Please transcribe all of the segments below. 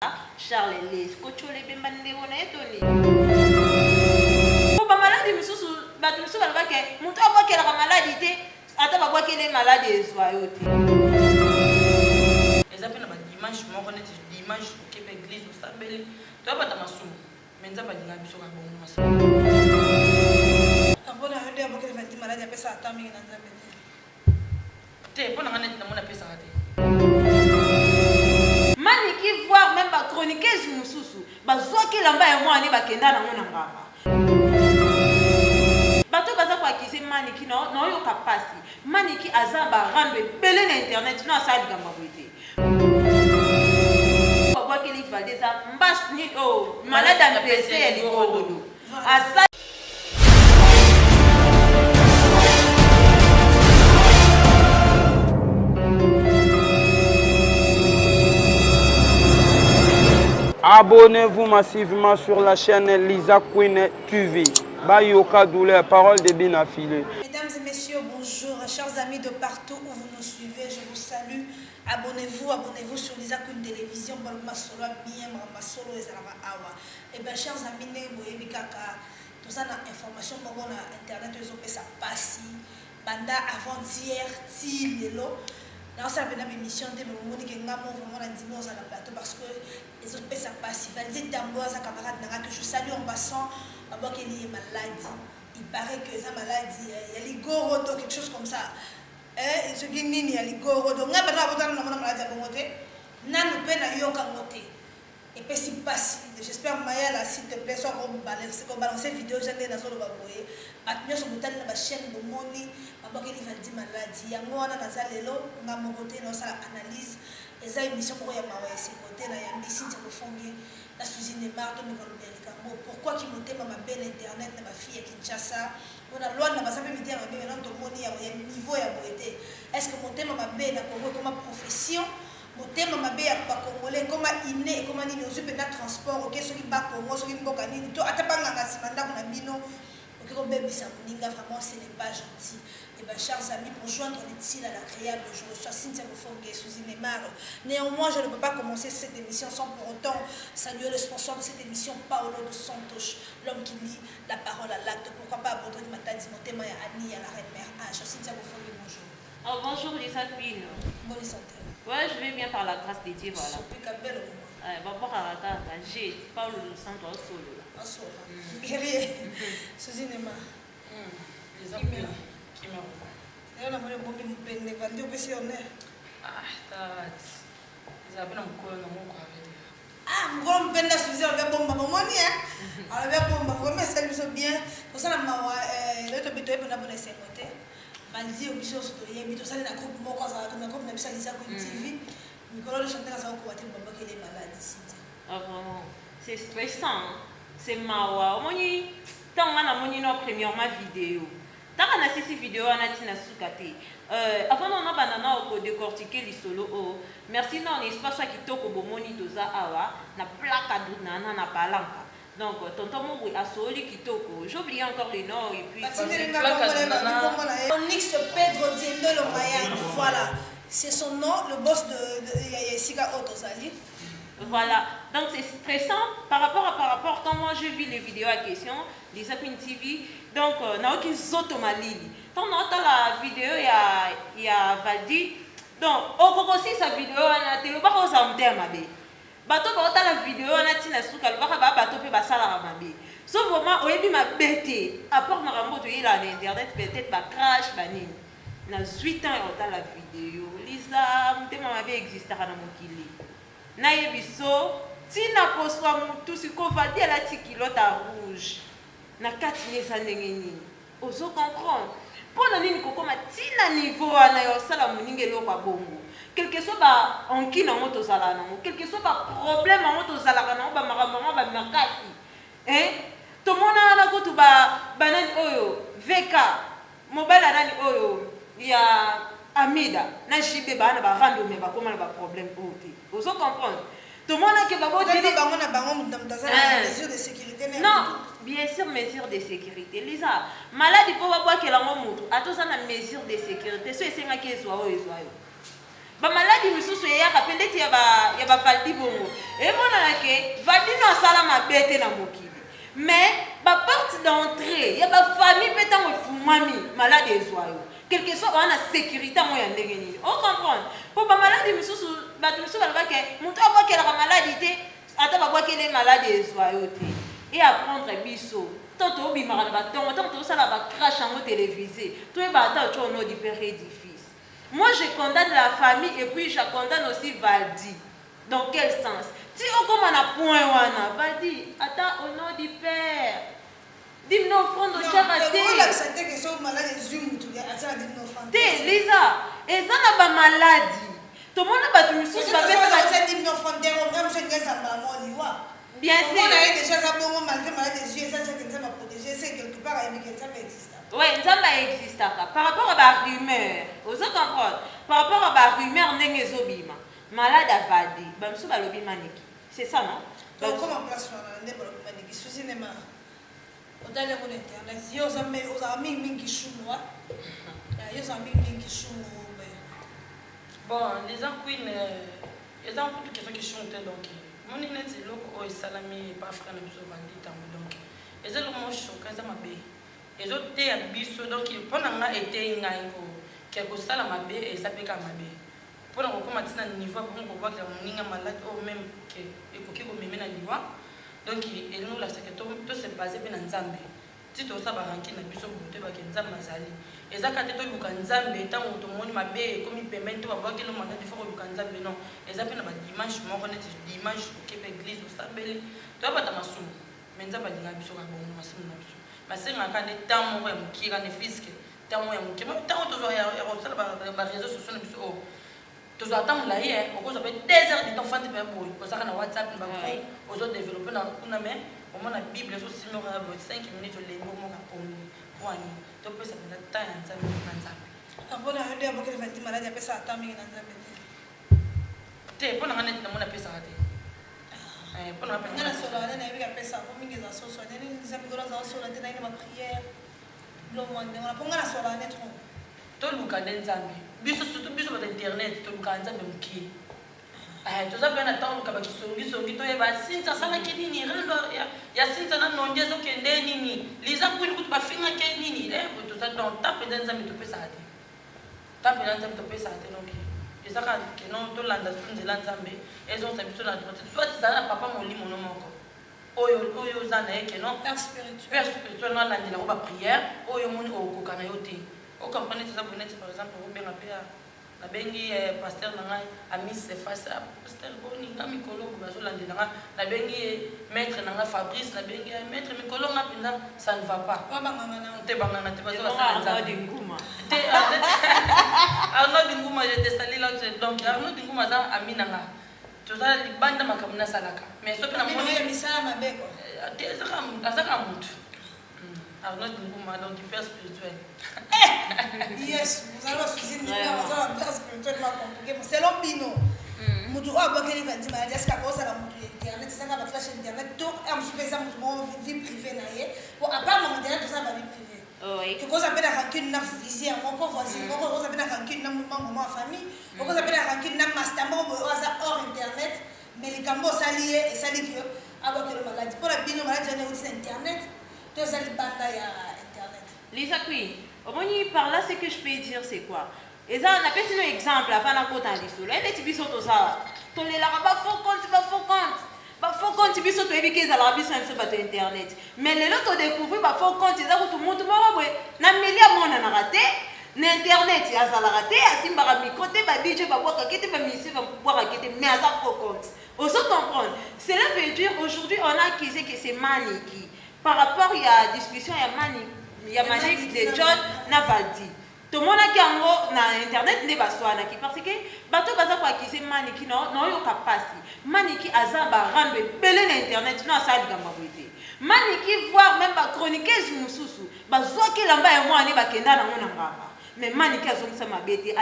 Charles les cochole bembande wona etoni ba maladi misusu ba misusu ba ke muntu abokela ka maladi te ata ba bokele maladi ezwa yote ezapena ba dimanche moko neti dimanche ke ba église osambeli to ba ta masumu menza ba dinga biso ka bongo masumu abona hande abokele ba di maladi apesa ata mingi na nzambe te pona ngane na mona pesa te maniki voir même ba chroniqueuse mususu bazwaki lamba ya mwana bakenda na ngona ngamba bato baza kwa kisi maniki no yo kapasi maniki azaba rando belé na internet no asali kamba bwete babwaki li valdeza mbas ni o malade mpese ya likolodo asa Abonnez-vous massivement sur la chaîne Lisa Queen TV. Bayoka Douleur, parole de bien affilée. Mesdames et messieurs, bonjour. Chers amis de partout où vous nous suivez, je vous salue. Abonnez-vous sur Lisa Queen Télévision. Et bien, chers amis, tout ça dans information sur internet, ils ont fait ça passer. Banda avant-hier, Lelo. Là, ça fait une émission de vraiment la dimanche à la plateau parce que les autres ça passe. Il va dire d'abord à sa camarade que je salue en passant d'abord qu'il est malade. Il paraît que sa maladie, il y a les gorodo, quelque chose comme ça. Ce qui il y a les gorodo. On a besoin de la maladie à bon côté. N'a nous peine à y côté. Et puis si passe, j'espère Maya là s'il te plaît soit comme balancer vidéo j'ai dans son baboye. Maintenant sur la chaîne de Moni, d'abord qu'il va dire maladie. Il y a moi dans la lelo, on a mon côté dans sa analyse. Et ça émission pour y avoir ses côtés là, il y a des sites pour fonder la cuisine de marteau mais comme bien pourquoi qui montait ma belle internet ma fille à Kinshasa. On a loin de ma sape midi à ma belle maintenant tout le monde il y a un niveau à boiter. Est-ce que monter ma belle à Congo comme profession? Monter ma belle à Congolais comme inné comme ni nous na transport OK ceux qui bat Congo ceux qui mboka nini to atapanga na simanda kuna bino OK comme bébé ça moninga vraiment ce n'est pas gentil. Et bien, chers amis, pour joindre l'utile à l'agréable, je reçois Cynthia Bofongue et Suzy Neymar. Néanmoins, je ne peux pas commencer cette émission sans pour autant saluer le sponsor de cette émission, Paolo dos Santos, l'homme qui lit la parole à l'acte. Pourquoi pas aborder Matadi, Motema et Annie à la reine mère H. Cynthia Bofongue, bonjour. Oh, bonjour Lisa Queen. Bonne santé. Ouais, je vais bien par la grâce de Dieu, voilà. Bon, j'ai Paolo dos Santos solo. En solo. Guerrier. Suzy Neymar. Les appels. Leo na mwana bombi mpende vandi opesi honneur. Tat. Izabena mkolo na moko avec. Mkolo mpenda Suzy avec bomba momoni avec bomba comme ça lui so bien. Pour ça na mawa le to bito epona bona sengote. Vandi obiso so to yebi to sala na groupe moko za na groupe na bisa Lisa Queen TV. Mikolo le chanter ça ko wati bomba que les malades ici. Ah vraiment, c'est stressant. C'est mawa. Moni tant on a moni no premièrement vidéo. Tant qu'on a ces vidéos, on a dit avant on a banana au décortiquer les solos. Merci non l'espace qui toque au bomoni doza awa na plaque à douna na palanca. Donc tonton mon a soli qui toque. J'oublie encore les noms et puis. Onyx Pedro Diendolo Maya, voilà, c'est son nom, le boss de Yessiga Otozali. Voilà, donc c'est stressant par rapport quand moi je vis les vidéos à question, Lisa Queen TV, donc naoki zoto malili. Quand on entend la vidéo il y a Valdi, donc au aussi sa vidéo on a télé pas aux amter mabe. Bato ba ota la vidéo on a tina suka le ba bato pe ba sala mabe. Sauf vraiment au yebi ma bête, à part na rambo to yela na internet peut-être ba crash ba nini. Na 8 ans on a la vidéo. Lisa mtema mabe existera na mokili. Na yebiso tina poswa mutu siko Valdi la tikilote rouge na katine sa ndenge nini ozo comprendre pona nini kokoma tina niveau na yo sala muninge lo kwa bongo quelque soit ba onki na moto zala na quelque soit ba problème na moto zala na ba makambo ba makasi to mona na ko to ba banani oyo VK mobile nani oyo ya Amida na jibe bana ba rando me ba koma na ba problème ote ozo comprendre tout le monde a que mesures de sécurité. Non, bien sûr, mesures de sécurité. Lisa, malade, il faut voir que la moto a tous une mesure de sécurité. Ce c'est qui est ba maladie misusu ya kapendeti ya ba Valdi bongo et mona ke Valdi no sala mabete na mokili mais ba porte d'entrée ya ba famille petango fumami malade ezwayo quelque soit na sécurité mo ya ndenge nini on comprendre pour ba maladie misusu ba misusu ba ke mutu abokela ka maladie te ata ba bokele malade ezwayo te et apprendre biso toto bimara na batongo toto sala ba crash en télévisé to e ba ta cho no di père et di fils. Moi je condamne la famille et puis je condamne aussi Valdi. Dans quel sens? Si on commence à point wana Valdi attends au nom du père dis nous offrande au charité te Lisa et ça n'a pas maladie tout le monde a battu misusu ba bien sûr oui, ça existe par rapport à la rumeur. Vous comprenez? Par rapport à la rumeur, n'engezobima. Malade à Valdi. Bamsou balobi maniki. C'est ça, non? Donc, comment place on a maniki? Sous-cinéma. On a les internet. Yo zame, on a mis mingi choumoa. Yo zame mingi choumoa. Bon, les gens queen, les gens toutes questions qui chantent donc. Mon net c'est loko o salami pas frère na biso Valdi tambo donc. Et c'est le mot choquant ça m'a bé. Et autres te ya biso donc pendant nga été ngai ko quelque sala mabe et ça peka mabe pendant ko koma tina niveau pour ko voir que moninga malade ou même que et ko kiko meme na niveau donc et nous là c'est que tout se basé pe na nzambe ti to sa ba ranki na biso bote ba ke nzambe mazali et ça kate to luka nzambe tant to moni mabe comme il permet to ba voir que le mandat de faire luka nzambe non et ça pe na ba dimanche mo ko net dimanche ke pe église au sabeli to ba ta masumu mais nzambe linga biso ka bongo masumu na biso masenga kande tant mo ya mukira ne fiske tant mo ya mukira tant to zo ya rosala ba réseaux sociaux na biso o to zo attendre la hier o ko zo pe 2 heures de temps fante pe boy ko saka na WhatsApp ba ko o zo développer na kuna mais au moins la Bible so simo ka 5 minutes le mo ka pomni kwani to pe sa na temps ya nzambe na nzambe abona hande abokele vanti malade pesa atami na nzambe te pona ngane na mona pesa ate pona pe ngana sola na yebika pesa ko mingi za so so nene nzambe gola za so la tena ina ma prière lo mwande ngana ponga na sola ne tron to luka nzambe biso surtout biso ba internet to luka nzambe muki to za bana tawo luka ba kisongi songi to e ba sinta sala ke nini rendo ya sinta na nonjezo ke nde nini liza kwini kutu ba finga ke nini to za don tape nzambe to pesa ate tape nzambe to pesa ate donc et ça que non to landa sunzela nzambe ezo sabiso na droite soit zana papa molimo no moko oyo zana yake non père spirituel na landela ko ba prière oyo moni o kokana yote o comprendre ça bonnet par exemple o benga pe na bengi pasteur na ngai ami se face à pasteur boni na mikolo ko bazo landela na bengi maître na ngai Fabrice na bengi maître mikolo na pinda ça ne va pas ba ngama na te bangana te bazo la Arnaud Dinguma te Arnaud Dinguma je te salue là donc Arnaud Dinguma za aminanga to za libanda makamuna salaka mais so pe na moni misala mabeko te za mutu Arnaud Dinguma donc du père spirituel yes vous allez soucier ni vous allez père spirituel ma compliqué selon Bino mutu o abokeli vanti malade est-ce que ça la mutu internet ça ka ba flash internet to am supesa mutu mo vie privée na ye pour à part mon internet tout ça va vie privée oui que cause appelle rancune na visie mon pauvre voisin mon cause appelle rancune na maman famille mon cause appelle rancune na master mo hors internet mais les gambo s'allier et s'allier que abokeli malade pour la Bino malade on est aussi internet to ça les banda ya internet Lisa Queen au moins par là ce que je peux dire c'est quoi et ça on appelle un exemple afin na kota lisolo et les biso to ça to les la ba faux compte biso to ebike za la biso en so ba to internet mais les autres découvrir ba faux compte za ko tout monde ba bwe na milia mona na raté na internet ya za la raté asimba ka micro te ba DJ ba boka kete ba misi ba boka kete mais ça faux compte on se comprendre cela veut dire aujourd'hui on a accusé que c'est Maniki par rapport il y a discussion il y a Maniki de John na Valdi tout le monde qui a na internet ne ba swana ki parce que bato baza ko accuser Maniki non yo kapasi Maniki azaba rambe belé na internet non ça ligamba boité Maniki voir même ba chroniqueuse mususu bazoki lamba ya mwana ba kenda na ngona ngaba mais Maniki azongisa mabete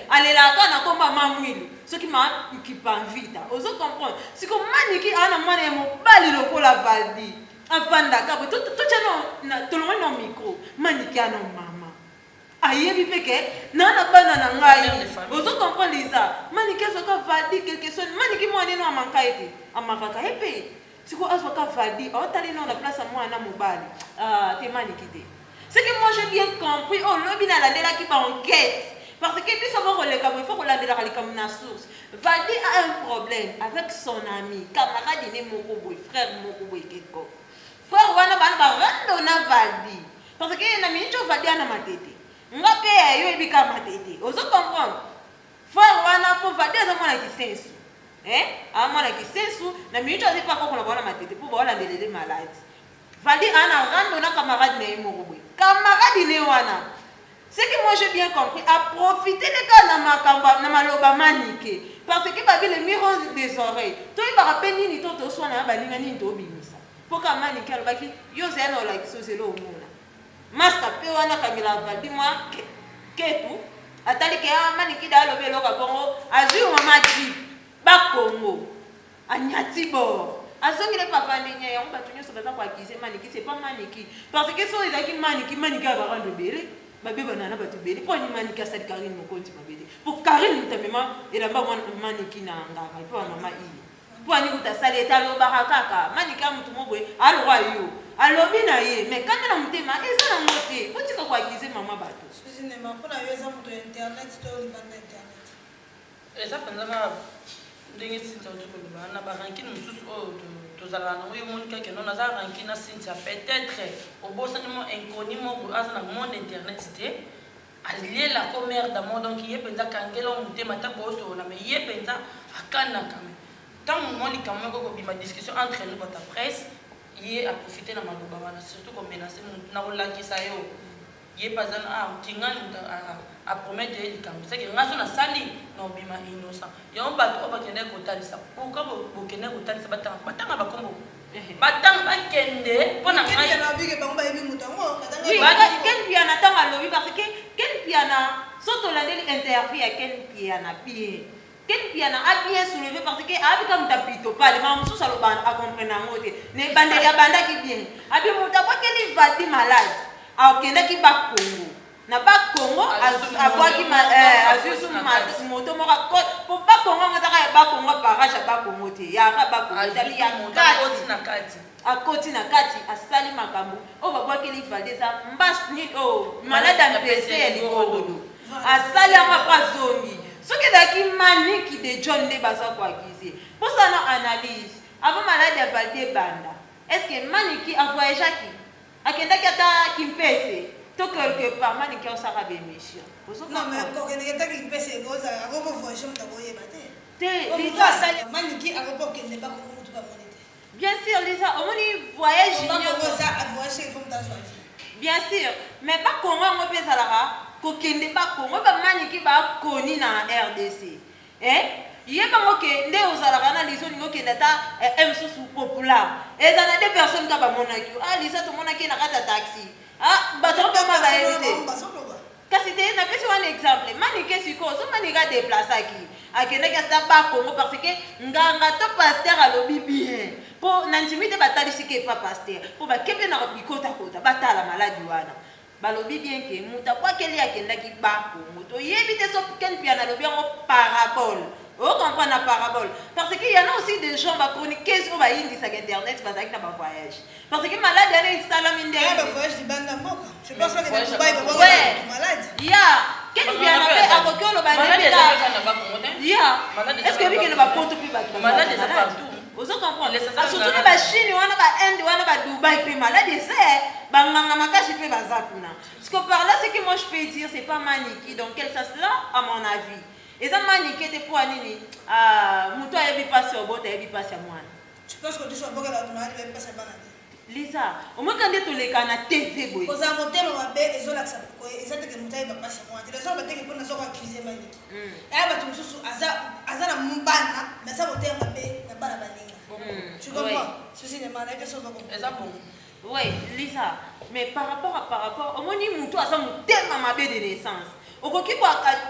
alelaka na komba mamwili soki ma qui pas vite ozo comprendre si ko Maniki ana mwana mo bali lokola Valdi afanda ka to chano na to lo no micro Maniki ana mama ayebi peke nana bana na ngai ozo comprendre Lisa maniki azoka valdi quelque chose maniki mwana no amanka ete amakaka epe siko azoka valdi otali no na place mwana mobali te maniki te c'est que moi j'ai bien compris oh lobi na landela ki ba enquête parce que biso mo le kabo il faut ko landela kali comme na source valdi a un problème avec son ami camarade né moko boy frère moko boy keko frère wana bana ba rando na valdi parce que na mincho valdi ana matete ngape yo ebika matete ozo comprendre frère wana po valdi za mwana kisensu mwana kisensu na mincho azipa ko na bana matete po ba landelele malade valdi ana rando na camarade né moko boy camarade né wana c'est que moi j'ai bien compris à profiter les cas na makamba na maloba manike parce que babi le miroir des oreilles toi il va rappeler nini toto so na balinga nini to bimisa poka manike alobaki yo zeno la kisoselo omona master pe wana kamila valdi moi ketu atali ke manike da lobelo ka bongo azui mama ji ba Congo anyati bo azongi le papa ndenya yango batunyo so baza kwa kise maniki c'est pas maniki parce que so ezaki maniki aba rando bele babe banana batu bele po ni maniki asali Karine mokonti mabele pour Karine tamema elamba maniki na ngaka po mama iyi po ani kutasali etalo barakaka maniki mutu mobwe alwa yo alobi na ye mais quand na mutema eza na mote otika kwa kise mama bato cinéma pour la eza mutu internet to libanda internet eza pendanga ndenge sinza otukoloba na barankine mosusu oyo tozalaka nango yo moni kake non aza rankine asintia peut-être obosanimo inconnu moko aza na monde internet te alielako mare d'amour donc ye mpenza akangela o motema ta boosola mais ye mpenza akanaka me ntango mo likambo moko kobima discussion entre nous bata presse ye aprofite na maloba wana surtout komenase motu na kolakisa yo ye paza kingani moto apromettre ye likambo seke nga so nasali na obima innocent yango bato oyo bakende kotalisa pourkui bokende kotalisa batanga bakombo batanga bakende mpo na ken piana ntango alobi parce que ken piana so tolandeli interview ya ken piana bien ken piana a bien soulevé parce que abika moto apito pale ma mosusu aloba acomprendre yango te ne bandeli abandaki bien abi moto abwakeli valdi malade akendaki bakongo na bakongo abwaki azusu moto moko po bakongo ngotaka ya bakongo parage ya bakongo te yaka bakongo tali ya kati akoti na kati asali makambo oyo babwakeli valdi eza mbasi malade ya mpese ya likolodo asali yango apres azongi soki ezalaki maniki de john nde baza koakize mposana analyse avant malade ya valdi ebanda est ce que maniki avoyageaki akendaki ata kimpese to quelque part maniki osaka bémission non mais kokendeki kimpese akopo voyage moto akoyeba te Lisa asali maniki akopo okende bakongo motu bamoni te bien sûr Lisa omoni voyage bien sûr mais bakongo yango mpe ezalaka kokende bakongo bamaniki bakoni na RDC ye bango ke nde ozalaka na liso olingi okende ata mosusu populaire eza na 2 personnes ka bamonaki lisa tomonaki na kati ya taxi bato mpema bayebi te kasi te napesi wana exemple manike sikoyo so manike adeplasaki akendaki ata bakongo parce que nganga to paster alobi bien mpo na ndimi te batalisi ke pa paster mpo bakepe na bikotakota batala maladi wana balobi bien ke moto akwakeli akendaki bakongo toyebi te so ken piana alobi yango parabole on comprend la parabole parce qu'il y en a aussi des gens qui chroniquent sur internet voyage parce que malade voyage du banda moka je pense que les Dubaï malade quel bien est-ce que lui va prendre plus malade partout vous comprenez surtout la Chine wana ba Inde wana ba Dubaï pe malade c'est banganga makashi pe bazakuna ce que par là c'est que moi je peux dire c'est pas maniki donc quel sens là à mon avis et ça maniki était pour nini muto ayebi pasi obota ayebi pasi mwana tu penses que tu sois boka la tumali ayebi pasi bana Lisa au moins quand tu les kana TV boy parce que modèle on va bien les autres ça ko ezate que muto ayebi pasi mwana les autres bateke pour nazo accuser maniki et ba tumususu azana mbana mais ça modèle on va bien na bana baninga tu comprends ceci ne m'a pas sauvé comme ça bon oui Lisa mais par rapport au moins muto asa mutema mabe de naissance okoki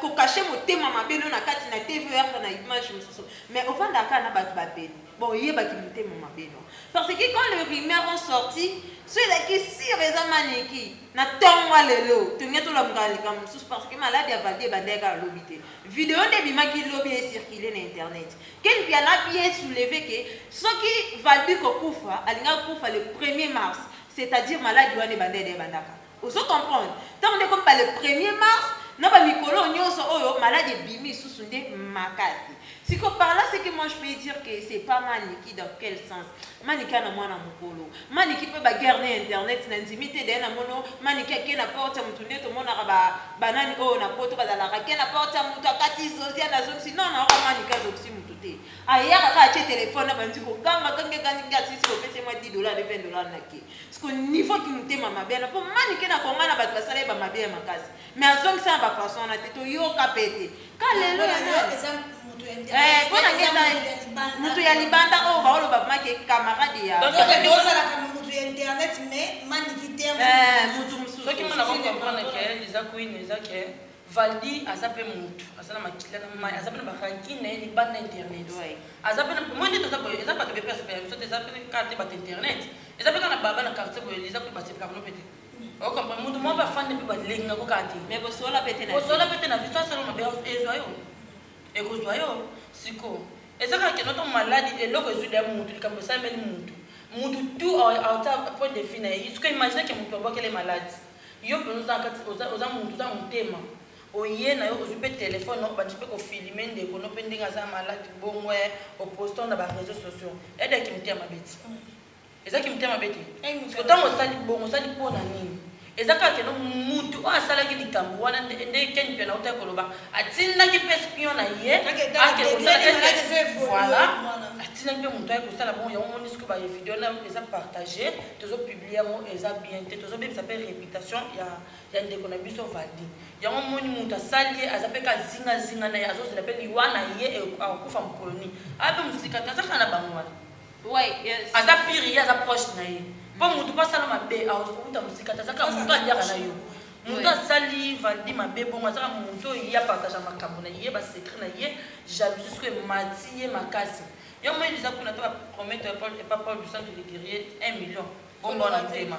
ko cacher motema mabeno na kati na TVR na image mosusu mais ovandaka na bato babeno bon oyebaki motema mabeno parce que quand les rumeurs ont sorti celui qui sur eza maneki na tongo lelo tongia tolamuka likambo mosusu parce que maladi ya valide bandeka alobi te video nde bimaki lobi ecircule na internet ken mpe anabi esoulevé ke soki valide kokufa alingaki kufa le 1er mars c'est-à-dire maladi wana ebandede bandaka ozo comprendre tant nde comme le 1er mars na ba mikolo nyonso oyo maladi ebimi susu nde makasi siko par là c'est que moi je peux dire que c'est pas Maniki dans quel sens Maniki na mwana mukolo Maniki peut ba garder internet na intimité de na mono Maniki ke na porte mutu nde to mona ba banani o na poto ba la ke na porte mutu akati social na zone sinon na ko Maniki zoksi mutu te aya ka che téléphone na banzi ko ganga ganga sisi ko pese moi $10 $20 na ke parce que niveau qui nous tema mabena pour Maniki na konga na ba basala ba mabia makasi mais azong ça ba façon na te to yo kapete kalelo na mutu ya libanda oyo baoloba make camarade ya ozalaka mutu ya internet mais Maniki te mutu mosusu soki mona bacomprendre ke eza queen eza ke valdi aza mpe mutu aza na makila na mai aza mpe na baranki na ye libanda internet aza mpe moi nde toza boye eza bato bepe asepela biso te eza mpe karte bato internet eza mpe kaka na baba na quartier boye eza mpe basepelaka no mpe te okomprendre mutu mo bafande mpe balingako kaka te mais bosola pete na biso asala mabe ezwa yo ekozwa yo siko ezaka ke noto maladi eloko ezwida ya mutu likambo esalemeli mutu tu auta point de vue na ye siko imagine ke mutu abwakele maladi yo mpenza oza mutu oza motema oye na yo ozwi mpe telefone obandi mpe kofilime ndeko no mpe ndenge aza maladi bongo oposton na bareseau sociaux edaki motema mabe ti ezaki motema mabe te siko ntango osali bongo osali mpo na nini eza kaka keno mutu oyo asalaki likambo wana nde keni mpe nauta koloba atindaki mpe espion na ye atindaki mpe motu aye kosala bongo yango moni soki bavideo na eza partage tozopublie yango eza bien te tozobebisa mpe réputation ya ndeko na biso valdi yango moni motu asali ye aza mpe kazingazinga na ye azozela mpe liwa na ye akufa mokolo abe mosika te aza kaka na bango wana aza pire ye aza proche na ye po mutu pasala mabe auta mosika tazaka mutu aliaka na yo mutu asali valdi mabe bongo azaka mutu oyo ye apartage makambo na ye basekret na ye jalousie soki emati ye makasi yo moi eza kuna to bapromettre epa paul du centre de guerrier 1 million bomba na ntema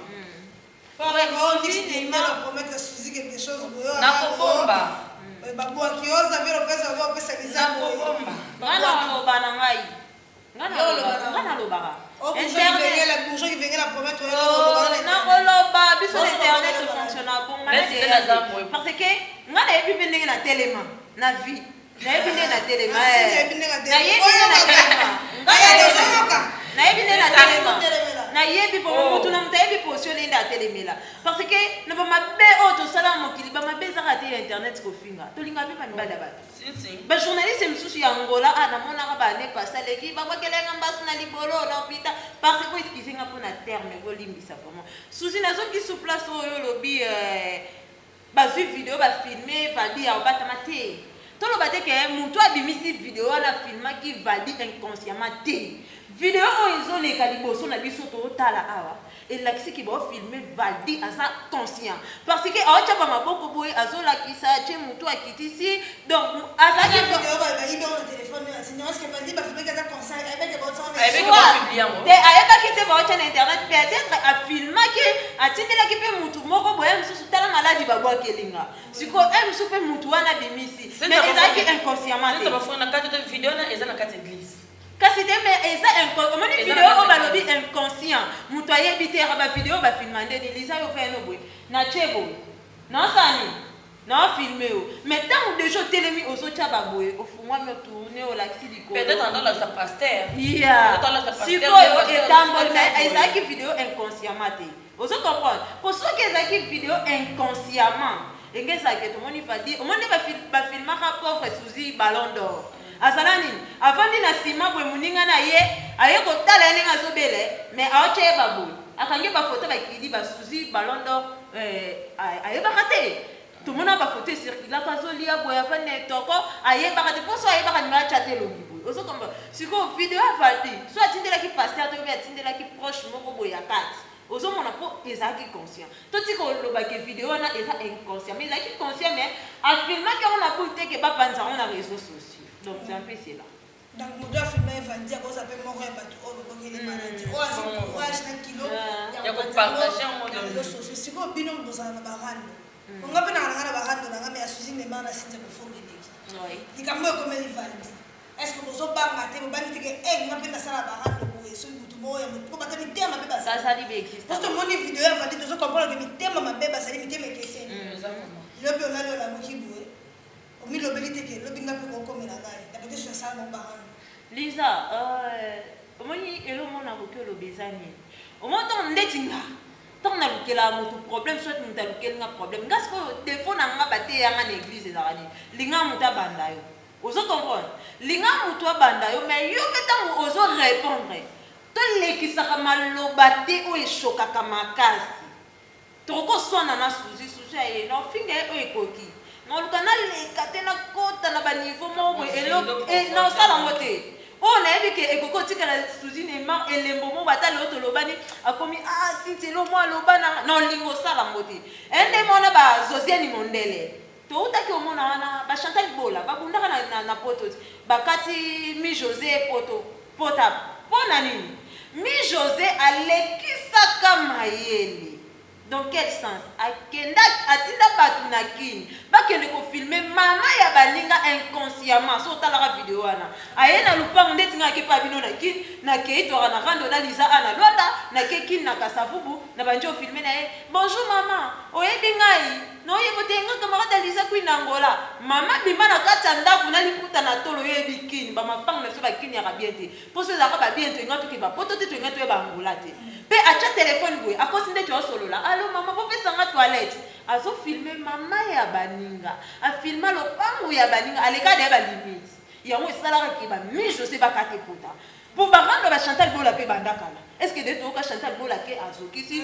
nakobomba nakobomba na ngai ngana lobaka nakoloba biso na internet fonctionne bongo parce que nga nayebi mpe ndenge na telema na vie nayebi ndenge na telema nayebi po motu na moto ayebi position nde atelemela parce que na bamabe oyo tosala mokili bamabe ezaka te ya internet kofinga tolinga mpe bamibali ya bato bajournaliste mosusu ya ngola namonaka bane pasaleki bakwakelenga mbasi na libolo na opita parce que eskizenga mpona terme kolimbisa vraiment susi nazoki su place oyo olobi bazwi video bafilme valdi ya obatama te toloba te ke motu abimisi video wana filmaki valdi inconsciemment te video oyo ezoleka liboso na biso totala awa elakisiki baofilme valdi aza conscient parce que aotyaka maboko boye azolakisa tie motu akitisi donc ayebaki te baotya na internet peut-être afilmaki atindelaki mpe motu moko boye mosusu tala maladi babwakelinga siko mosusu mpe motu wana abimisi mais ezalaki inconsciemment te kasi te mais eza omoni video oyo balobi inconscient moto ayebi te yaka bavideo bafilma ndeni liza yo fene boye na tie boye naosani naofilme yo mais ntango deja otelemi ozotya baboye ofungwami otourne olakisi likolosikoyo etamboli mais ezalaki video inconsciemment te ozo comprendre po soki ezalaki video inconsciemment enge ezalaki tomoni valdi omoni bafilmaka pauvre suzi ballon d'or azala nini avandi na nsima boye moninga na ye aye kotala ye ndenge azobele mais aotya ye baboye akangi bafoto bakili basuzi ballon d'or ayebaka te tomona bafoto esirkulaka azolia boye avandi na etoko ayebaka te mposo ayebaka ninga atya te elongi boye ozokomba sikoyo video avaldi so atindelaki paster to mpe atindelaki proche moko boye ya kati ozomona po ezalaki conscient toti kolobaki vidéo wana eza inconscient mais ezalaki conscient mais afilmaki yango na bule te ke bapanza yango na réseaux sociaux donc c'est un peu cela donc moto afilma evandi akoza mpe moko ya bato oyo bokokeli maladi oyo azi courage na kilo ya kopartage yango na réseaux sociaux sikoyo bino bozala na barando onga mpe nanga na barando nanga me asusi ndema na sinza kofongeleki likambo ekomeli valdi est ce que bozobanga te bobangi teke nga mpe nasala barando boye soki butu moko ya motu po bata mitema mpe bazali beexiste parce que omoni video ya valdi tozokomprendre ke mitema mabe bazali mitema ekeseni lobi olali olamoki boye omilobeli teke lobi nga mpe kokomela ngai napete so esala mo barando Lisa omoni elomona koki oloba eza nini omoni ntango ndeti nga ntango nalukela motu problème soit moto alukeli nga problème nga sikoyo defo na nga bateyanga na église ezaka nini linga moto abanda yo ozo comprendre linga moto abanda yo mais yo mpe ntango ozo répondre tolekisaka maloba te oyo eshokaka makasi tokoswana na susi aye na ofinga ye oyo ekoki noluka naleka te nakota na baniveau moko boye naosala yango te oyo nayebi ke ekoko otikala suzine ma elembo mo batali oyo tolobani akomi sintelo mo aloba na olingo osala yango te ende mona bazosiani mondele toutaki omona wana bachantali bola babundaka na poto ti bakati mi josé pota mpona nini mi josé alekisaka mayele dans quel sens atinda bato na kini bakende kofilme mama ya baninga inconsciemment so otalaka video wana aye na lupango ndeti nga akepa bino na kini nakei toka na rando na liza ana lwanda nake kini na kasavubu na bandi ofilme na ye bonjour mama oyebi ngai noyebo te nga camarade aliza kui na ngola mama bima na kati ya ndako na liputa na tolo oyebi kini bamapango na biso bakini yaka bien te mpo so ezalaka babien toyenga toke bapoto te toyenga toye bangola te mpe atya telefone boye akosi ndeti osolola alo mama popesanga toilette azofilme mama ya baninga afilma lopango ya baninga aleka na ye balimite yango esalaka ke bamijo se bakate pota mpo barando bachantal bola mpe bandakala est ce que de toyoka chantal bola ke azokisi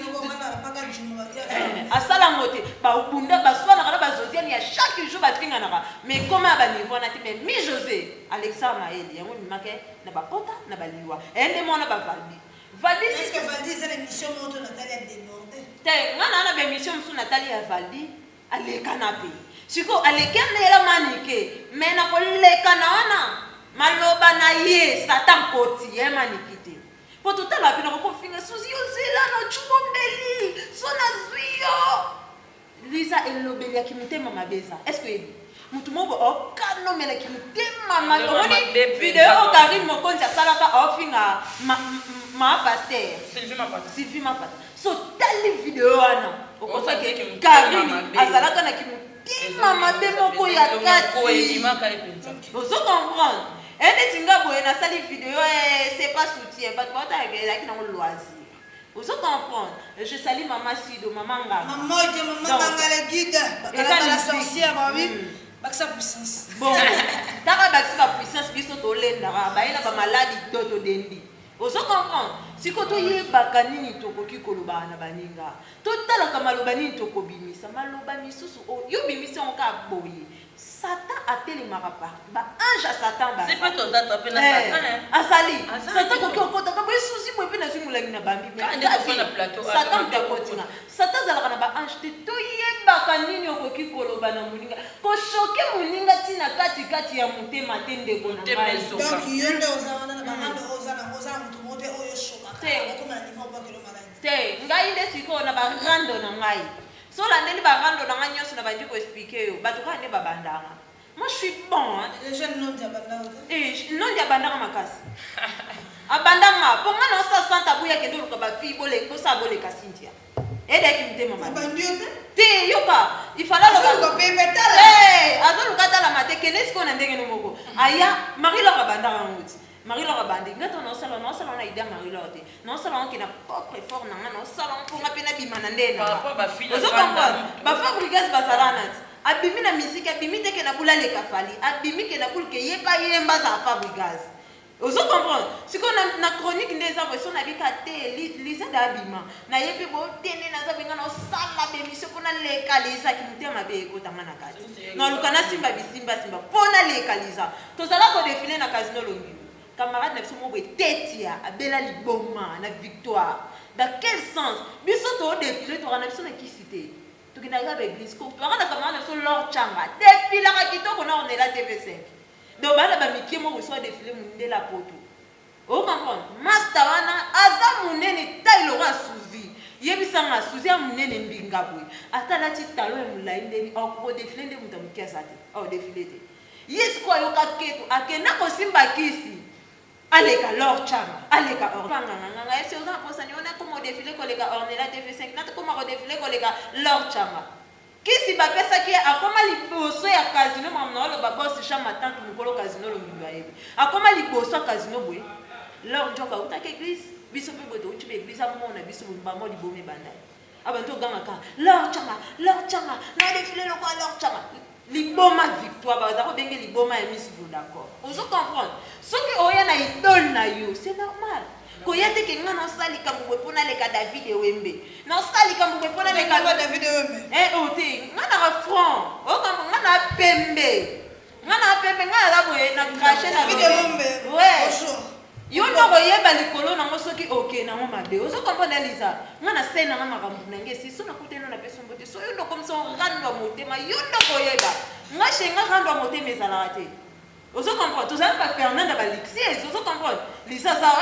asala yango te babunda baswanaka na bazosiani ya chaque jour bafinganaka mais koma ya baniveau wana te mais mi josé alexandre maeli yango mimake na bapota na baliwa ende mona bavaldi Valdi, est-ce que Valdi c'est l'émission où Nathalie a débordé? On a une émission où Nathalie a Valdi, elle est canapé. Si vous allez la manique, mais na le canana, maloba na ye, Satan koti, ye maniquité. Pour tout à l'heure, on a confiné sous là, no chubombeli, son azuyo. Lisa et l'obelia qui m'était ma beza. Est-ce que mutumobo okano mele ki mutema makoni video Karim Mokonzi asalaka ofinga ma pasteur Sylvie Mapata so tali video wana okosaki Karim asalaka na ki mutema mabe moko ya kati ozo comprendre ene tinga boye na sali video c'est pas soutien bato bataki na loisir ozo comprendre je salue maman Sido maman Nganga maman Nganga le guide la sorcière oui Baksa puissance. Bon, taka baksa puissance biso to lendaka bayina ba maladi doto dendi. Ozo comprendre. Siko to yebaka nini tokoki koloba na baninga. To talaka maloba nini tokobimisa. Maloba misusu yo bimisa onka boye. Satan atelemaka partout. Ba ange à Satan ba. C'est pas toi ça pe na Satan. Azali. Satan koki okota ka boye susi boye pe na zimulangi na bambi. Satan te kotinga. Satan zalaka na ba ange te to yebaka nini okoki koloba na muninga. Ko choquer muninga tina kati ya mutema te ndeko na ngai. Donc yende ozana na bahando ozana mutu mote oyo choka. Okoma na niveau ba kilo maladi. Te ngai nde siko na ba rando na ngai. So la ndeni ba rando na ngai nyonso na bandi ko expliquer yo. Bato ka ne ba bandanga. Moi je suis bon hein. Les jeunes non dia bandanga. Non dia bandanga makasi. Abandanga pour moi non ça santa buya kendo luka ba fi bole ko sa bole kasintia. Ede ki mtema mama. Bandiote? Te yoka ifala lo pe betala. Azolu kata la mate kenes ko na ndenge no moko. Aya Marie Laure bandanga nguti. Marie Laure bandi ngato no sala na idea Marie Laure te. No sala on kina propre fort na no sala on ko ngapena bimana ndena. Papa ba fille. Ozo comprendre. Ba fabriqueuse basalanat. Abimi na musique abimi te ke na bula le kafali. Abimi ke na bul ke yeba yemba za fabriqueuse. Ozo comprendre. Siko na chronique ndeza bo so na bika te Lisa d'abima. Na yebi bo tene na za benga na sala be mission pona lekaliza ki mutema be ko tangana kati. Na lukana simba bisimba pona lekaliza. To sala ko défiler na casino longi. camarade na biso mo boye tetia abela liboma na victoire. Dans quel sens? Biso to défilé to na biso na kisité. To kinaga ba église ko. To na camarade na biso Lord Changa. Défilé ka kitoko na on est la TV5. Donc bana ba mikie mo so défilé munde la poto. O comprendre? Master wana aza munene tailo wa suzi. Yebisanga suzi ya munene mbinga boye. Atala ti talo e mulai ndeni o défilé nde muta mukia sate. O défilé te. Yes kwa yoka keto akena ko simba kisi. Aleka Lord Chama, aleka Orpanga nganga ese oza posa ni ona como défilé koleka Ornella TV5 nata como défilé koleka Lord Chama. Kisi ba pesa ki akoma liboso ya casino mamna lo ba boss chama tanto mukolo casino lo ngibwa yebe. Akoma liboso casino boy. Lord Joka utaka église, biso pe boto uchi be église amona biso ba mo libome banda. Abantu ganga ka Lord Chama, na défilé lo kwa Lord Chama. Liboma victoire, bah ça bien que liboma est mis vous d'accord. Vous comprenez? Ce que oya na idole na yo, c'est normal. Koyate ke ngana sali kambo pona le ka David Wembe. Na sali kambo pona le ka David Wembe. Ote, ngana ra franc. O kambo ngana pembe. Ngana la boye na cracher na David Wembe. Ouais. Bonjour. Yo no koyeba likolo na soki okay na mabe. Ozo comprendre Lisa. Ngana sena na makambo na ngesi so na kutena na peso mbote. So yo no comme ça rando motema yo no koyeba. Nga shenga rando motema ezala te. Ozo comprendre. Tout ça pas Fernanda Balixie. Ozo comprendre. Lisa ça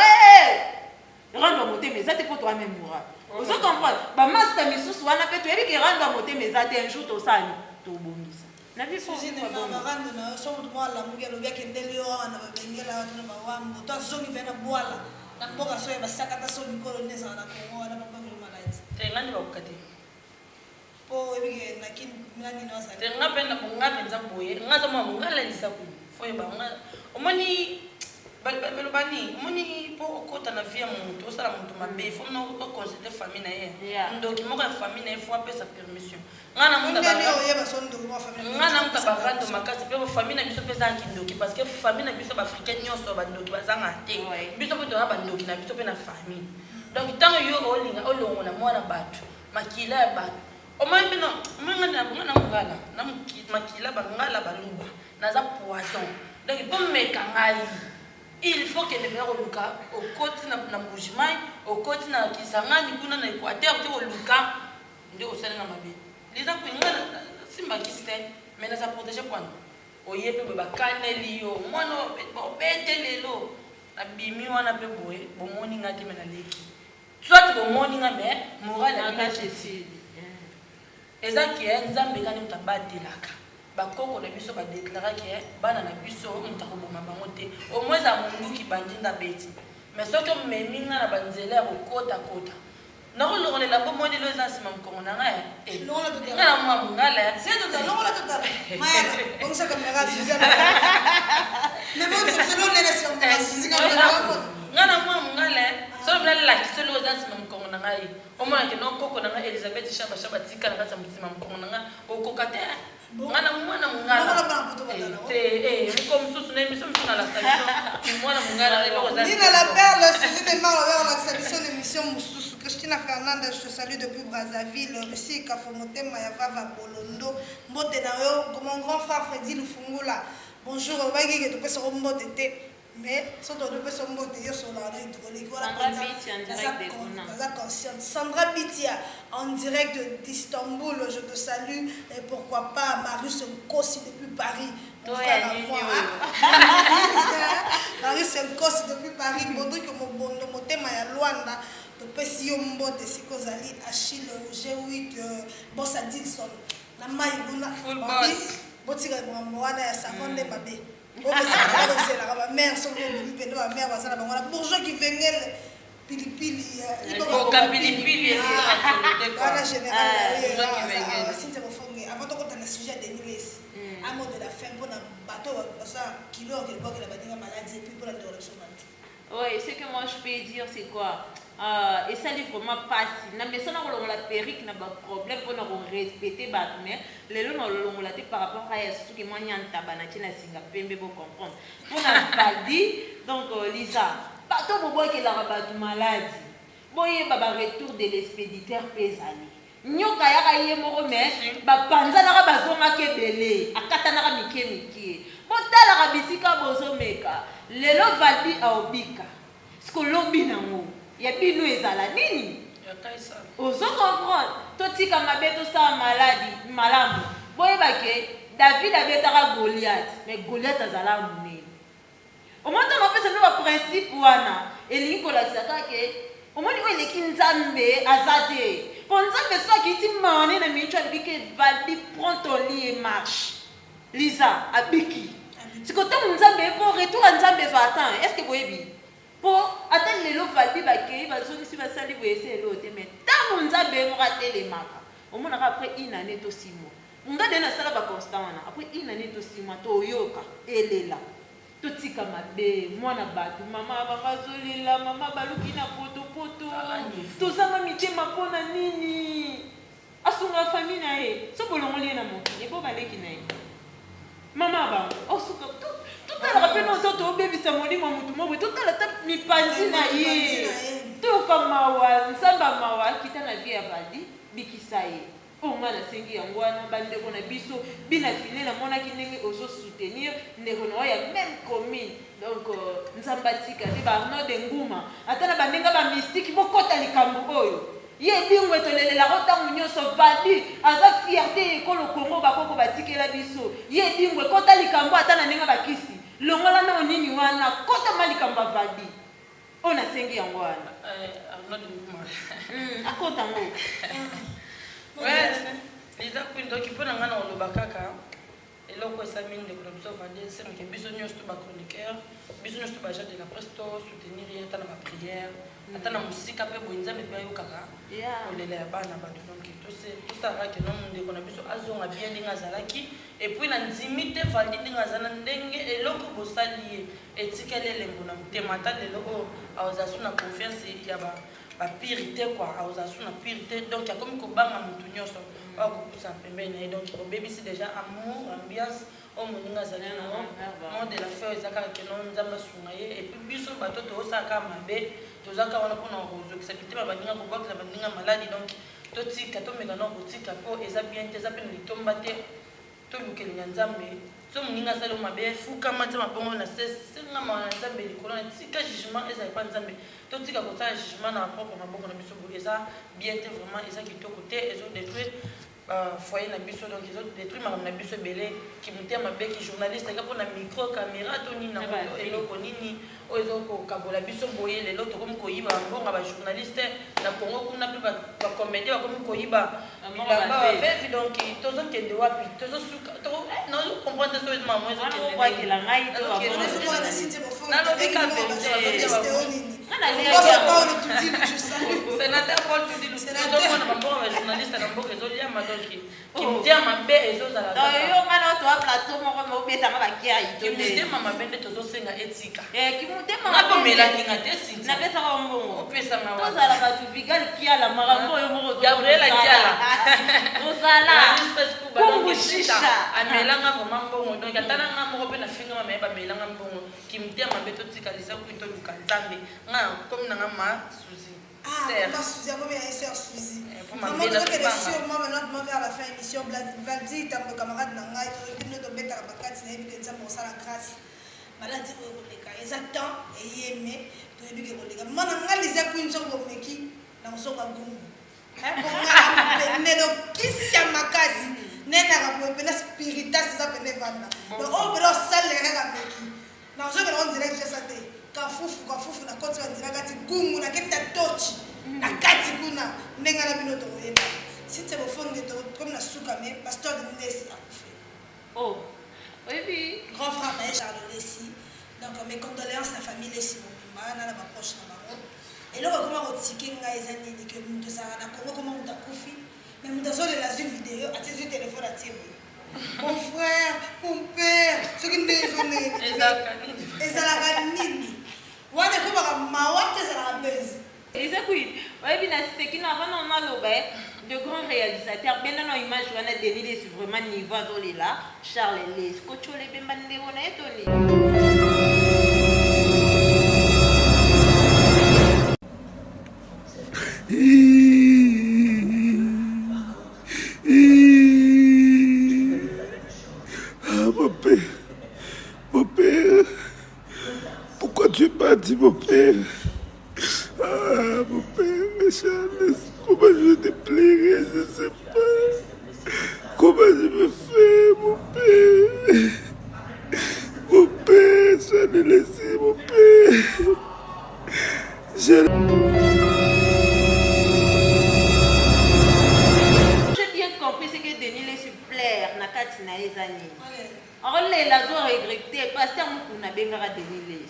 rando motema ezate pour toi même moura. Ozo comprendre. Ba master misusu wana pe to yebi ke rando motema ezate un jour to sani to bongisa. Na vie faut Suzy na marando na so mwa la mugelo bya kendeli yo na babengela watu na bawambo to zoni vena bwala na mboka so ya basaka ta so mikolo neza na Kongo na mabangelo malaiti ngani ba ukate po ebige na kin nani na wasa ngapenda kungapenza boye ngaza mama ngalalisa ku foye ba omoni balo bani omoni po okota na vie muntu osala muntu mabe fo na o considérer famille na ye ndoki moko ya famille na ye fo apesa permission ngana muta ba ngana muta ba rando makasi pe famille na biso pesa kindoki parce que famille na biso ba africaine nyonso ba ndoki bazanga te biso pe to ba ndoki na biso pe na famille donc tango yo olinga olongo na mwana bato makila ya bato omani bino ngana ngala na makila ba ngala baluba naza poisson donc pour me kangai il faut que les gens luka au côté na Mbujimai au côté na Kisangani kuna na Equateur te au luka ndio osala na mabe les gens ko ngana simba kiste mais na za protéger quoi oyepe ba kaneli yo mwana obete lelo na bimi wana pe boye bomoni ngati mena leki soit bomoni ngame moral na ngati ezaki nzambe kani mtabatelaka bakoko na biso ba déclarer que bana na biso mutakoboma bango te au moins za mundu ki bandinga beti mais soki meminga na banzela ya kokota kota nako longolela bo moni lo ezasima mkongo na ngai ngala mwa mungala ya c'est total longola total maya on sa caméra Suzanne mais bon c'est selon les nations de Suzanne ngala mwa mungala solo bila la kisolo ezasima mkongo na ngai omona ke no koko na ngai Elizabeth shaba tika na kasa msima mkongo na ngai okokate ngana mwana mungala comme sous une émission sur la station mwana mungala Nina la perle Suzy de Mar vers la station d'émission Moussousou Christina Fernanda je te salue depuis Brazzaville Russie Kafomote Mayavava Bolondo mbote na yo mon grand frère Freddy Lufungula bonjour bagi que tu peux se remonter mais surtout on peut se monter sur la rue de Sandra Bitia en direct d'Istanbul je te salue et pourquoi pas Marius Nkosi depuis Paris mon frère à moi Marius Nkosi depuis Paris Bodri que mon bondo motema ya Luanda to pesi yo mbote sikozali Achille G8 Bossa Dixon na maibuna full boss botika mwana ya savonde mabe la mère sont la mère va ça la bourgeois qui venait pilipili pilipili la général Cynthia Mofongue avant de continuer le sujet de Niles à mot de la fin pour un bateau ça kilo quelque part que la badinga maladie et puis pour la direction. Oui, ce que moi je peux dire c'est quoi et ça n'est vraiment pas si na mais ça na ko la perruque na ba problème pour nous respecter ba mais les lo no la par rapport à ce que moi nyanta bana tina singa pembe bo comprendre pour na baldi donc Lisa bateau bobo que la ba maladie boye ba retour de l'expéditeur pesali nyoka ya ka ye moko mais ba panza na ka bazonga ke belé akata na ka mike botalaka bisika bozomeka lelo valdi aobika siko lobi nango ya bino ezala nini ozo comprendre totika mabe tosala maladi malamu boyebake David abetaka Goliath mais Goliath azala munene omonta mapesa no ba principe wana elingi kolakisa kake omoni oyo eleki nzambe aza te po nzambe soki iti mane na minitro alobike valdi prends ton lit et marche Lisa abiki siko ntango nzambe epo retour ya nzambe ezwata est ce que boyebi po ata lelo valdi bakei bazongisi basali boye ese elo te mais ntango nzambe emoko atelemaka omonaka après une année to 6 mois ngade nasala baconstant wana après une année to 6 mois toyoka elela totika mabe mwana bato mama bangazolela mama baluki na potopoto tozanga mitema mpona nini asunga famille na ye so bolongoli ye na mokili ebo baleki na ye mama bango osuka totalaka mpe noso tobebisa molimo mutu mobwe totala ta mipanzi na ye toyoka mawa nzamba mawa kita na vie ya valdi bikisa ye onga nasengi yango wana bandeko na biso bina file namonaki ndenge ozosoutenir ndeko na oyo ya même commune donc nzambe atika te baarnaud de nguma ata na bandenga bamystike bokota likambo oyo ye bingwe tolelelako ntango nyonso valdi aza fierté ekolo kongo bakoko batikela biso ye bingwe kota likambo ata na ndenge bakisi longola na onini wana kota ma likambo ya valdi oyo nasengi yango wana akota ngo Lisa Queen donc mpona nga na oloba kaka eloko esami ndeko na biso valdi esenake biso nyonso to bachroniqueur biso nyonso to bagent de la presse to soutenir ye ata na baprière ata na mosika mpe boye nzambe mpe ayokaka kolela ya bana bato donc tosalaka no ndeko na biso azonga bien ndenge azalaki epuis na ndimi te valdi ndenge aza na ndenge eloko bosali ye etikali elembo na motema ata lelo oyo aoza so na confiance ya bapiri te quoi aoza so na piri te donc akomi kobanga motu nyonso oyo kopusa pembeni na ye donc obebisi déjà amour ambiance oyo moninga azali nango monde de la feur eza kaka keno nzambe asunga ye epuis biso bato tozosalaka mabe tozaka wana mpona kozokisa bitema baninga kobwakela baninga maladi donc totika tomeka na kotika mpo eza bien te eza mpe na litomba te tolukeli na nzambe so moninga asali mabe fukama te mabongo na sengama na nzambe likolo na tika jugement ezali pa nzambe totika kosala jugement na propre maboko na biso boye eza bien te vraiment eza kitoko te ezodétruire foyer na biso donc ezodétruire makambo na biso ebele kimotema mabe ki journaliste eka mpona micro caméra to nini nango eloko nini oyo ezokokabola biso boye lelo tokomi koyiba bambonga bajournaliste na congo kuna mpe bacomédie bakomi koyiba bilamba bavevi donc tozokende wapi tozosuka nozocomprendre so ezomamo ezokendeenalobika sénateur paul tudiluzomona bambonga bajournaliste na mboka ezoliama donc kimotema mabe ezozalaayo toa plateau moko mobetanga bakiai kimotema mabe nde tozosenga etika napomelaki te sinti napesaka mbongo opesanga tozala bato vigal kiala makambo oyo moko gabriela kiala ozala kumbushisha amelanga vraimen mbongo donc atalanga moko mpe nafingama maye bamelanga mbongo kimotema mabe totikalisa kui toluka nzambe nga komi nanga ma suzi Suzy, Suzy. Vraiment, sûrement maintenant vers la fin de l'émission, Valdi, tu as mon camarade Nanga, tu as tombé dans la bacate, tu as dit que tu as la grâce. Maladie, ils attendent et ils aiment, tu as dit que tu as dit. Moi, je les ai pris une seconde pour me qui, dans son bagou. Qui s'y a ma case, n'est-ce pas pour spiritas, c'est ça que tu as vendre. Donc, on peut leur saler avec qui. Dans ce cas, on dirait que j'ai ça. Kafufu na koti wanzira kati gumu na keti ya tochi na kati kuna ndenga na bino toyeba si te bofonde to comme na suka mais pasteur de Lesi a fait oui grand frère Maël Charles Lesi donc mes condoléances à la famille Lesi mobima na ba proche na bango et là comment otiki nga ezani ni que mutu sara na Congo comment mutu akufi mais mutu zo de la vidéo a tes téléphone à tirer mon frère mon père ce qui me fait ezalaka nini wana kobaka mawa te ezalaka bese eza kuyi oyebi na sekina avana onaloba de grands réalisateurs benda na image wana Denis Lesi vraiment niveau azolela Charles Lesi kotyole bemba ndeko na ye toni Charles, comment je te plairai, je ne sais pas. Comment je me fais, mon père? Mon père, Charles, laissez mon père. J'ai bien compris ce que Denis les supplère na kati na ezani. Alors les la zo regretter pasteur mukuna bengara Denis les.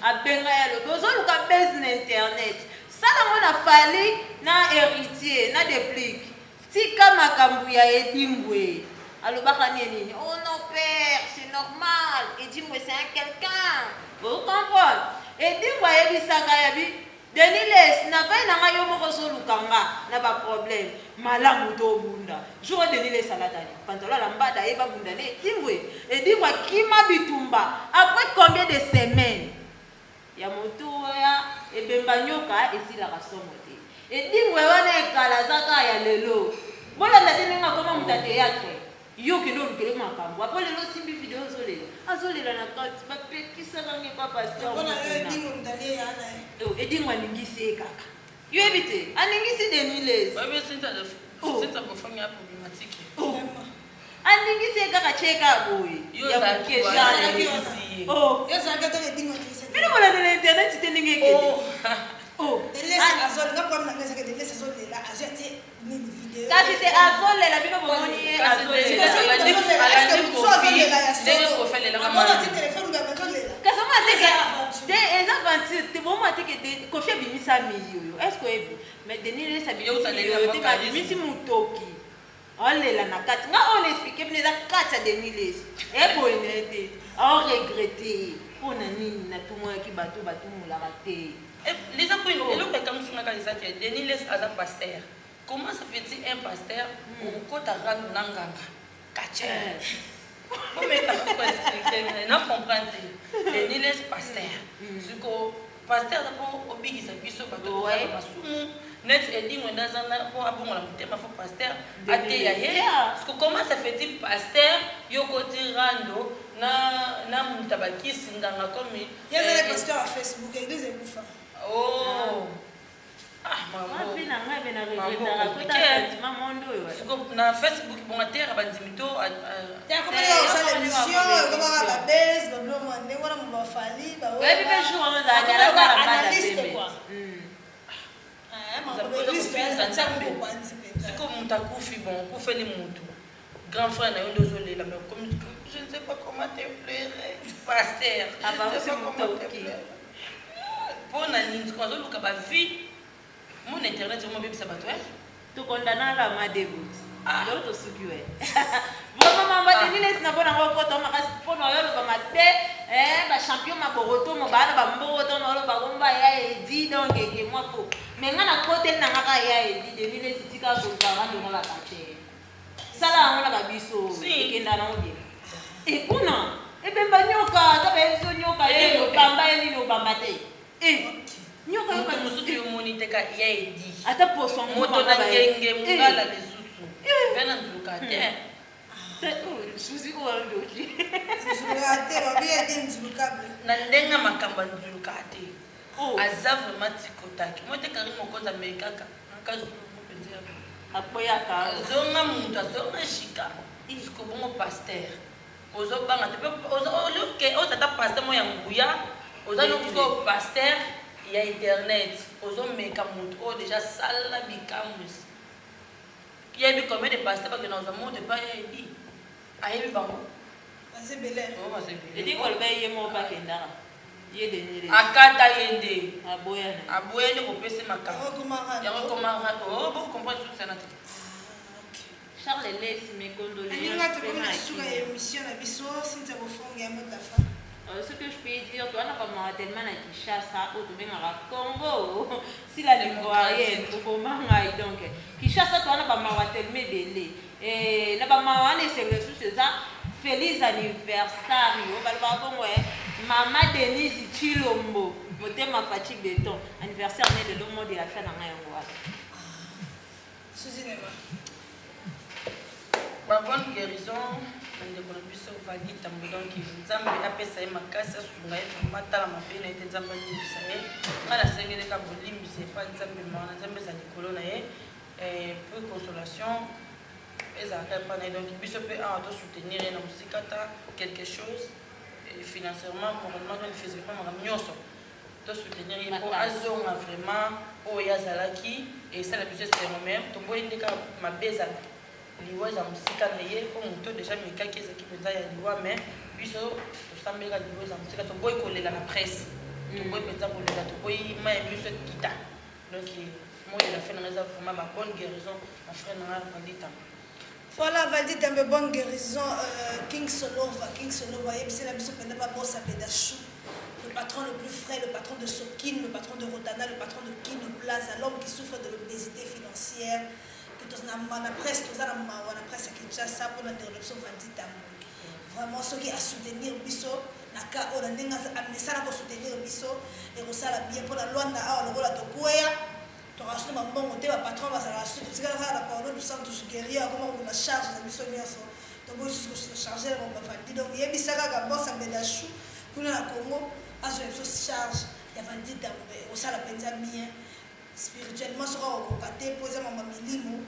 Abenga ya lo dozo luka base na internet. Sala mona fali na héritier na déplique. Tika makambu ya Edimbwe. Alobaka nini? Oh non père, c'est normal. Edimbwe c'est un quelqu'un. Vous comprenez? Edimbwe yebisaka yabi Denis les na vai na ngayo moko zo lukanga na ba problème. Malamu to bunda. Jour Denis les salatani. Pantola la mbada yeba bunda ne Edimbwe. Edimbwe kima bitumba. Après combien de semaines? Ya moto ya ebemba nyoka esila kasomo te. Edimbwe wana ekala zaka ya lelo. Bola ndatenga koma muta théâtre. Yo kino lukele makambo. Apo lelo simbi video zolela. Azolela na kati ba pekisa kange pa pasteur. Bona Edingwe mdale yana. Edingwe alingisi kaka. Yo ebite, alingisi Denis les. Ouais, c'est ça pour faire une problématique. Alingisi kaka cheka boy. Yo ya za kesha alingisi. Oh. Yo za gato Edingwe Christian. Mino bola na internet tendenge kete. Oh. Denis azol nga kwa mnanga zaka Denis azol la azati ni video. Kasi te azole la bino bomoni azole. Kasama te eza aventure te bomo te ke Kofi abimisa miyo. Est-ce que mais Denis les abimisa miyo te ba bimisi mutoki. Olela na kati nga on explique bien za kati Denis les. E boyne te. On regretter. Pona nini na tumo ki bato mula raté. Les amis, le comme ça que Denis les as pasteur. Comment ça fait-il un pasteur pour côté rang nanganga? Kache. Comment tu peux expliquer? Non comprendre. Denis les pasteur. Ce que pasteur d'abord obéit sa biso bato ba sumu. Net Edingwe ndazana pour abongo la mutema fo pasteur ate ya ye. Ce que comment ça fait-il pasteur yoko tirando na mutabaki singanga comme Yazale pasteur à Facebook église ekufa. Oh. Ah, maman. Bina nga bina regretara kota sentiment mondo yo. Siko na Facebook bon terre bandimito Ya comment on sale l'émission, comment la baisse, ba blo mo ndenge wana mo ba fali ba. Ouais, bébé jour on a nyala ba analyste quoi. C'est comme Moutakufi, bon, pour faire les moutons. Grand frère, n'a eu deux olés là, mais comme je ne sais pas comment te pleurer, pasteur. Ah, bah, c'est mon toki. Pour Nanine, quand on a vie, mon internet, c'est mon bébé, ça va toi. Tu condamnes la ma dégoût. Alors, tu sougues. Bon, maman, va te dire, n'a pas encore ton maras pour nous, le matin, bah, champion, ma boroto, mon bar, bah, boroto, non, bah, on va y aider, donc, et moi, faut. Mais on a côté n'a pas y aider, de mille et tika sur le parent de la caché. Ça là, on a biso, et qui n'a pas bien. Et pour nous, et bien, bah, nyoka, t'as bien besoin nyoka, et le bamba, et le bambate. Et. Nyoka yoka mususu yo monite ka yaedi ata poso moto na ngenge mungala lesusu vena nzuka te susi ko wandoki nzuka te ba bien te nzuka na ndenga makamba nzuka te aza vraiment tikotaki mote kari mokonza mekaka nakazu mopenzi ya apoya ka zonga muntu azonga shika isko bongo pasteur ozo banga te ozo loke ozo ta pasteur mo ya nguya ozo no pasteur il y a internet aux hommes mais comme oh déjà sala bikamus il y a eu combien de pasteurs parce que dans un monde pas dit aïe bango c'est belé oh c'est belé et dit qu'on va y mo pas kendara y Denis akata yende aboyana ko pese makamba ya rekomara oh bon comprendre tout ça na Charles laisse mes condoléances aninga to comme sur émission na biso sinza ko fonga mo ta fa. Ce que je peux dire, tu as pas tellement à Kinshasa, ou tu à Congo, si la Ivoirienne, ou comment donc Kinshasa, tu as pas tellement belé. Et n'a pas mal c'est le sous ça. Feliz anniversaire, Maman Denise Chilombo, ma fatigue de ton anniversaire né de l'homme de la fin dans un Suzinema. Bonne guérison. ndeko na biso vali tambo donc nzambe apesa ye makasi asunga ye matala mapena ete nzambe alibisa ye nga nasengeleka bolimbisa c'est pas exemple mana nzambe za likolo na ye peu consolation ezalaka epa na ye donc biso mpe awa tosoutenir ye na mosika ata quelque chose financièrement moralement donc physiquement makambo nyonso tosoutenir ye mpo azonga vraiment oyo azalaki esala biso esengo mais tomboyi ndeka mabe ezala liwa eza mosika na ye mpo moto déjà mikaki ezalaki mpenza ya liwa mais biso tosambelaka liwa eza mosika toboyi kolela na presse toboyi mpenza kolela toboyi mai biso ekita donc moyela fe nanga eza vraiment babonne guérison na frère nanga vanditamba. Voilà, Valdi Tambe, bonne guérison. King Solova, Yebisela Biso Pendaba Bossa Bedachou, le patron le plus frais, le patron de Sokin, le patron de Rotana, le patron de Kin Plaza, l'homme qui souffre de l'obésité financière, que tous on a presque à Kinshasa pour l'interruption Valdi Tambe. Vraiment, ceux qui a soutenir Biso, Naka, on a un message pour soutenir Biso, et on s'est bien pour la loi, on a le rôle de Kouya. Tu as reçu mon bon côté, le patron va se tu as la parole du centre guerrier, comment on la charge de mission bien son. Donc, je suis chargé de mon papa. Donc, il y a des sagas qui bossent à Bédachou, pour la Congo, à ce charge, il y a vendu au sein de la peine bien, spirituellement, sera au côté, poser mon mamilimo,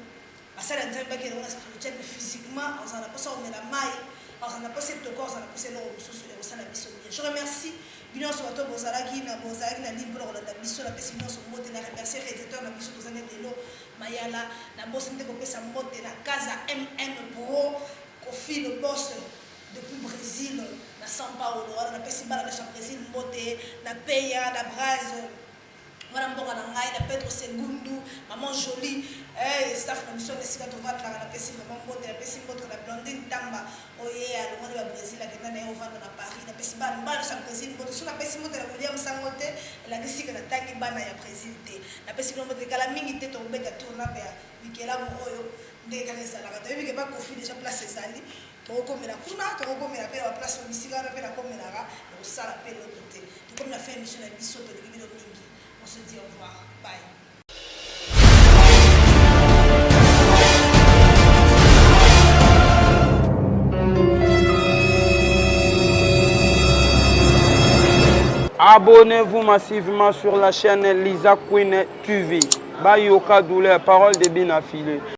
à ça, la dame qui est spirituelle, mais physiquement, on s'en a pas ça, on est la maille, on s'en a pas cette corps, on s'en a pas cette ressources, au sein de la mission bien. Je remercie. Bino so bato bozalaki na ligne pour la biso la pesi bino so mote na remercier réalisateur na biso tozane lelo mayala na boss ndeko pesa mote na Casa MM Pro Kofi le boss depuis Brésil na São Paulo na pesi bala na Brésil mote na Peya na Braz voilà mbonga na ngai na Pedro Segundo maman jolie staff na mission esika to vatra na pesi vraiment mote na pesi mote na Blondine Tamba oye ya le monde ba Brésil la kena na ovanda na Paris na pesi bana na Brésil mote so na pesi mote na William Sangote la kisika na tangi bana ya Brésil te na pesi mote kala mingi te to beta tourna pe bikela mo oyo de kala sala ka tabi ke ba Kofi déjà place ezali to komela kuna to komela pe ba place misika na pe na komela ka o sala pe l'autre côté to comme la fin mission na biso to de mingi on se dit au revoir bye. Abonnez-vous massivement sur la chaîne Lisa Queen TV. Bayoka Douleur, parole de Binafile.